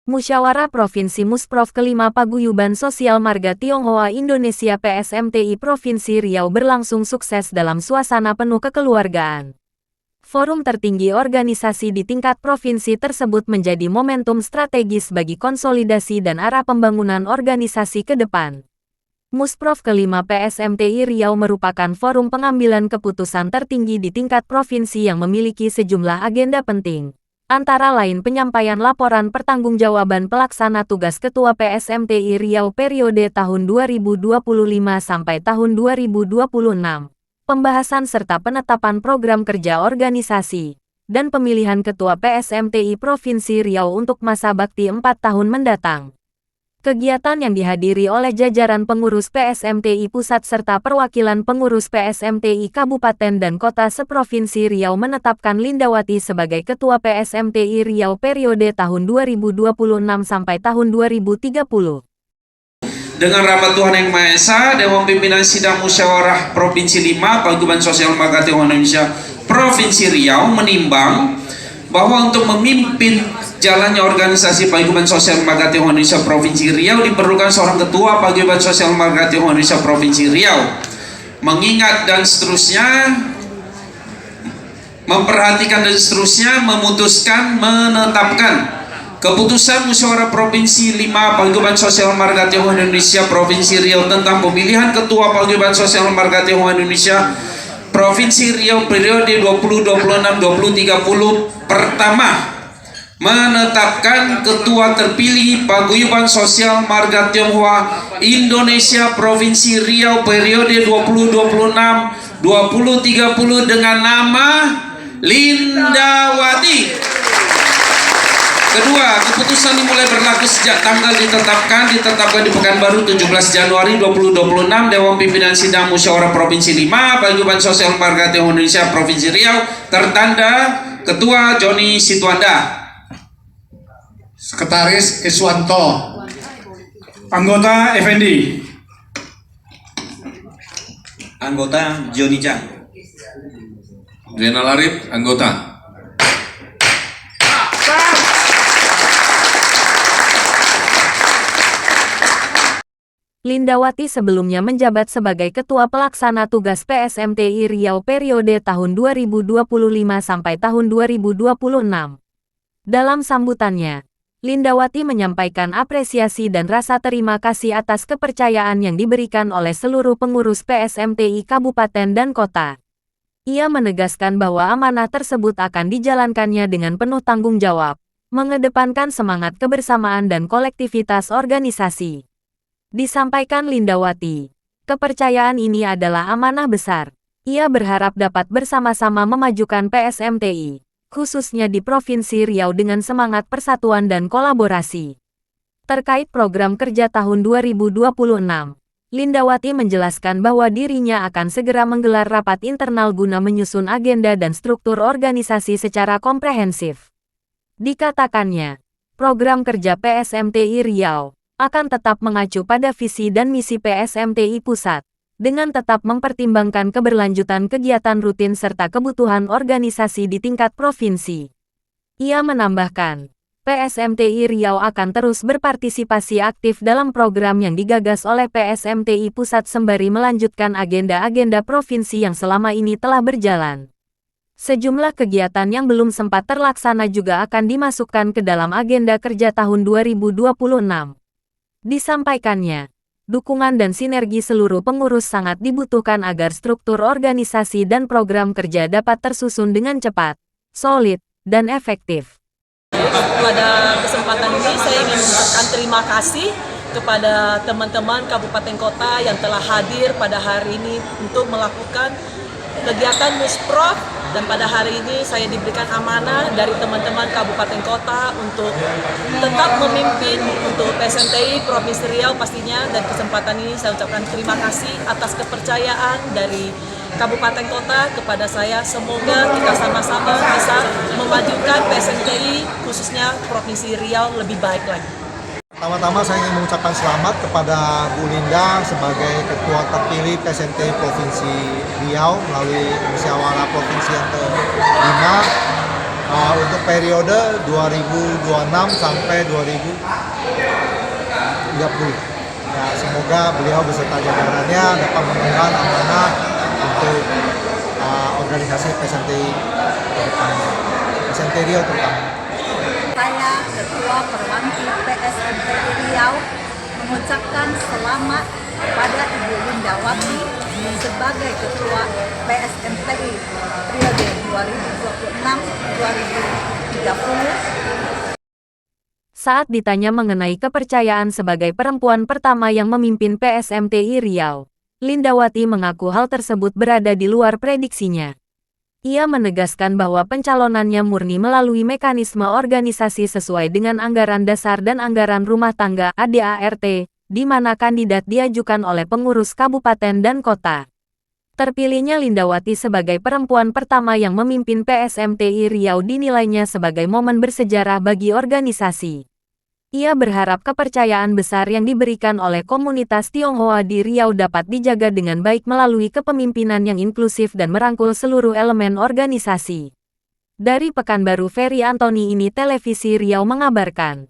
Musyawarah Provinsi Musprov ke-5 Paguyuban Sosial Marga Tionghoa Indonesia PSMTI Provinsi Riau berlangsung sukses dalam suasana penuh kekeluargaan. Forum tertinggi organisasi di tingkat provinsi tersebut menjadi momentum strategis bagi konsolidasi dan arah pembangunan organisasi ke depan. Musprov ke-5 PSMTI Riau merupakan forum pengambilan keputusan tertinggi di tingkat provinsi yang memiliki sejumlah agenda penting. Antara lain penyampaian laporan pertanggungjawaban pelaksana tugas Ketua PSMTI Riau periode tahun 2025 sampai tahun 2026, pembahasan serta penetapan program kerja organisasi, dan pemilihan Ketua PSMTI Provinsi Riau untuk masa bakti 4 tahun mendatang. Kegiatan yang dihadiri oleh jajaran pengurus PSMTI Pusat serta perwakilan pengurus PSMTI Kabupaten dan Kota seprovinsi Riau menetapkan Lindawati sebagai Ketua PSMTI Riau periode tahun 2026 sampai tahun 2030. Dengan rahmat Tuhan Yang Maha Esa, Dewan Pimpinan Sidang Musyawarah Provinsi 5 Paguyuban Sosial Marga Tionghoa Indonesia Provinsi Riau menimbang bahwa untuk memimpin jalannya organisasi Paguyuban Sosial Marga Tionghoa Indonesia Provinsi Riau diperlukan seorang ketua Paguyuban Sosial Marga Tionghoa Indonesia Provinsi Riau. Mengingat dan seterusnya, memperhatikan dan seterusnya, memutuskan, menetapkan keputusan Musyawarah Provinsi 5 Paguyuban Sosial Marga Tionghoa Indonesia Provinsi Riau tentang pemilihan ketua Paguyuban Sosial Marga Tionghoa Indonesia Provinsi Riau periode 2026-2030. Pertama, menetapkan ketua terpilih Paguyuban Sosial Marga Tionghoa Indonesia Provinsi Riau periode 2026-2030 dengan nama Lindawati. Kedua, keputusan dimulai berlaku sejak tanggal ditetapkan di Pekanbaru 17 Januari 2026. Dewan Pimpinan Sidang Musyawarah Provinsi 5 Paguyuban Sosial Marga Tionghoa Indonesia Provinsi Riau tertanda Ketua Joni Situanda, Sekretaris Iswanto, Anggota Effendi, Anggota Joni Chang, Zainal Arif, Anggota. Lindawati sebelumnya menjabat sebagai Ketua Pelaksana Tugas PSMTI Riau periode tahun 2025 sampai tahun 2026. Dalam sambutannya, Lindawati menyampaikan apresiasi dan rasa terima kasih atas kepercayaan yang diberikan oleh seluruh pengurus PSMTI Kabupaten dan Kota. Ia menegaskan bahwa amanah tersebut akan dijalankannya dengan penuh tanggung jawab, mengedepankan semangat kebersamaan dan kolektivitas organisasi. Disampaikan Lindawati, kepercayaan ini adalah amanah besar. Ia berharap dapat bersama-sama memajukan PSMTI, khususnya di Provinsi Riau dengan semangat persatuan dan kolaborasi. Terkait program kerja tahun 2026, Lindawati menjelaskan bahwa dirinya akan segera menggelar rapat internal guna menyusun agenda dan struktur organisasi secara komprehensif. Dikatakannya, program kerja PSMTI Riau akan tetap mengacu pada visi dan misi PSMTI Pusat, dengan tetap mempertimbangkan keberlanjutan kegiatan rutin serta kebutuhan organisasi di tingkat provinsi. Ia menambahkan, PSMTI Riau akan terus berpartisipasi aktif dalam program yang digagas oleh PSMTI Pusat sembari melanjutkan agenda-agenda provinsi yang selama ini telah berjalan. Sejumlah kegiatan yang belum sempat terlaksana juga akan dimasukkan ke dalam agenda kerja tahun 2026. Disampaikannya, dukungan dan sinergi seluruh pengurus sangat dibutuhkan agar struktur organisasi dan program kerja dapat tersusun dengan cepat, solid, dan efektif. Pada kesempatan ini saya ingin mengucapkan terima kasih kepada teman-teman kabupaten kota yang telah hadir pada hari ini untuk melakukan kegiatan Musprov, dan pada hari ini saya diberikan amanah dari teman-teman kabupaten kota untuk tetap memimpin untuk PSMTI Provinsi Riau pastinya, dan kesempatan ini saya ucapkan terima kasih atas kepercayaan dari kabupaten kota kepada saya. Semoga kita sama-sama bisa memajukan PSMTI khususnya Provinsi Riau lebih baik lagi. Pertama-tama saya ingin mengucapkan selamat kepada Bu Linda sebagai Ketua terpilih PSMTI Provinsi Riau melalui musyawarah provinsi yang ke-5. untuk periode 2026 sampai 2030. Ya, semoga beliau beserta jajarannya dapat memegang amanah untuk organisasi PSMTI ke depannya, PSMTI Riau terutama. Saya Ketua Perwanti PSMTI Riau mengucapkan selamat kepada Ibu Lindawati sebagai Ketua PSMTI periode 2026-2030. Saat ditanya mengenai kepercayaan sebagai perempuan pertama yang memimpin PSMTI Riau, Lindawati mengaku hal tersebut berada di luar prediksinya. Ia menegaskan bahwa pencalonannya murni melalui mekanisme organisasi sesuai dengan anggaran dasar dan anggaran rumah tangga ADART, di mana kandidat diajukan oleh pengurus kabupaten dan kota. Terpilihnya Lindawati sebagai perempuan pertama yang memimpin PSMTI Riau dinilainya sebagai momen bersejarah bagi organisasi. Ia berharap kepercayaan besar yang diberikan oleh komunitas Tionghoa di Riau dapat dijaga dengan baik melalui kepemimpinan yang inklusif dan merangkul seluruh elemen organisasi. Dari Pekanbaru, Ferry Antoni, ini Televisi Riau mengabarkan.